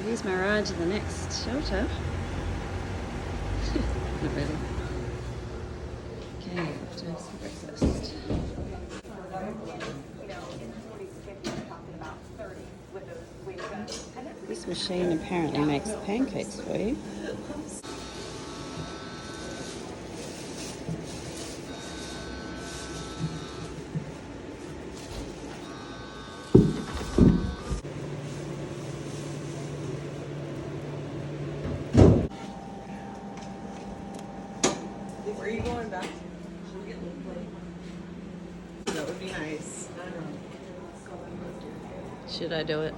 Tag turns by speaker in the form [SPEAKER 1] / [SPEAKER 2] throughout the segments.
[SPEAKER 1] Here's my ride to the next shelter. Not really. Okay, off to have some breakfast. This machine apparently makes pancakes for you.
[SPEAKER 2] Where are you going back? That would be nice.
[SPEAKER 1] Should I do it?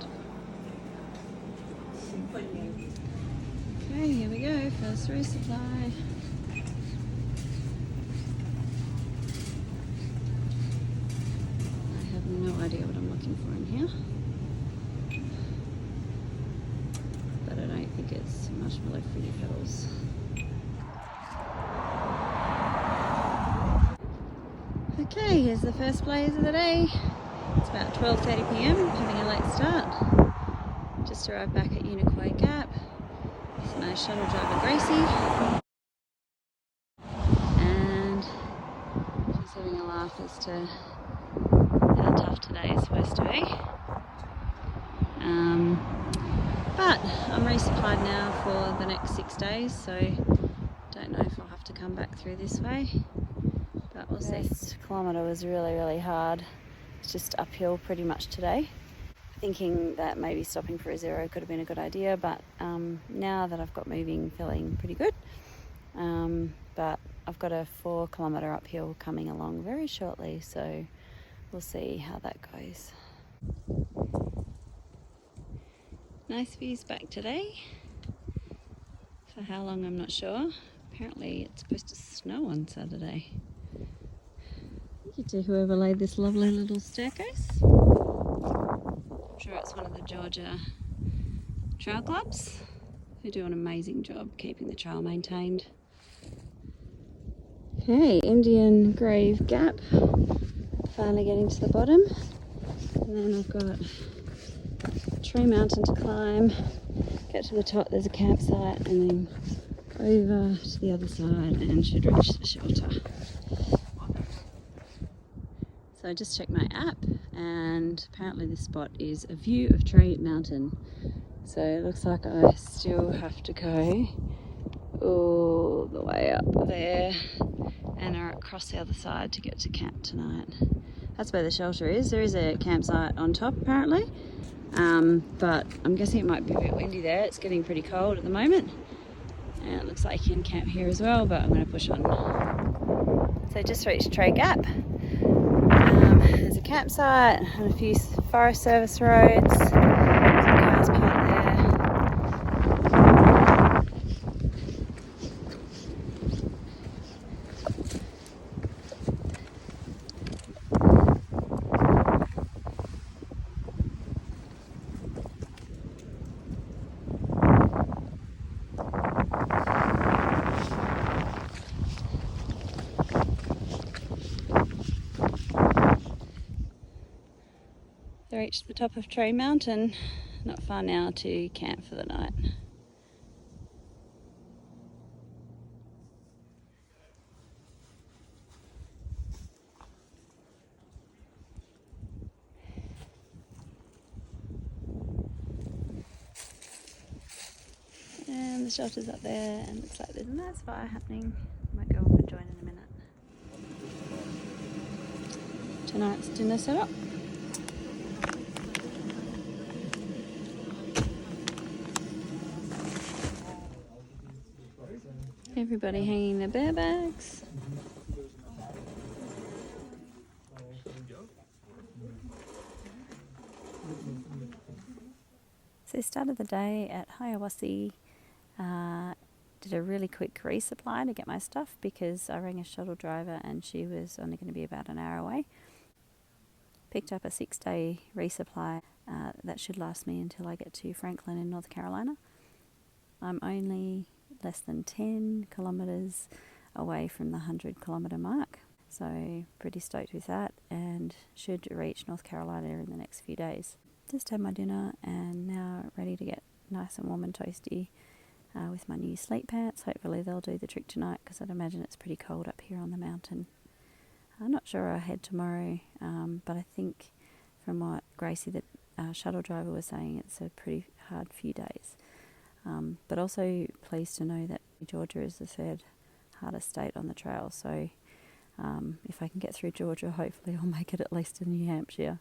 [SPEAKER 1] Okay, here we go. First resupply. I have no idea what I'm looking for in here. But I don't think it's marshmallow fruity petals. Okay, here's the first blaze of the day. It's about 12:30 p.m, having a late start. Just arrived back at Unicoi Gap with my shuttle driver Gracie. And she's having a laugh as to how tough today is supposed to be. But I'm resupplied now for the next 6 days, so don't know if I'll have to come back through this way. But we'll see. This kilometre was really hard. It's just uphill pretty much today. Thinking that maybe stopping for a zero could have been a good idea, but now that I've got moving, feeling pretty good. But I've got a 4 kilometre uphill coming along very shortly, so we'll see how that goes. Nice views back today. For how long, I'm not sure. Apparently it's supposed to snow on Saturday. Thank you to whoever laid this lovely little staircase. I'm sure it's one of the Georgia trail clubs who do an amazing job keeping the trail maintained. Okay, Indian Grave Gap. Finally getting to the bottom. And then I've got a tree mountain to climb. Get to the top, there's a campsite, and then over to the other side and should reach the shelter. So I just checked my app, and apparently this spot is a view of Tree Mountain. So it looks like I still have to go all the way up there and across the other side to get to camp tonight. That's where the shelter is. There is a campsite on top apparently, but I'm guessing it might be a bit windy there. It's getting pretty cold at the moment, and it looks like you can camp here as well, but I'm going to push on. So just reached Tree Gap. There's a campsite and a few Forest Service roads. Some cars parked there. I reached the top of Tree Mountain. Not far now to camp for the night. And the shelter's up there, and looks like there's a nice fire happening. Might go up and join in a minute. Tonight's dinner set up. Everybody hanging their bear bags. So started the day at Hiawassee. Did a really quick resupply to get my stuff because I rang a shuttle driver and she was only going to be about an hour away. Picked up a 6-day resupply that should last me until I get to Franklin in North Carolina. I'm only less than 10 kilometres away from the 100 kilometre mark, so pretty stoked with that, and should reach North Carolina in the next few days. Just had my dinner and now ready to get nice and warm and toasty with my new sleep pants. Hopefully they'll do the trick tonight because I'd imagine it's pretty cold up here on the mountain. I'm not sure I head tomorrow, but I think from what Gracie, the shuttle driver, was saying, it's a pretty hard few days. But also pleased to know that Georgia is the third hardest state on the trail. So if I can get through Georgia, hopefully I'll make it at least to New Hampshire.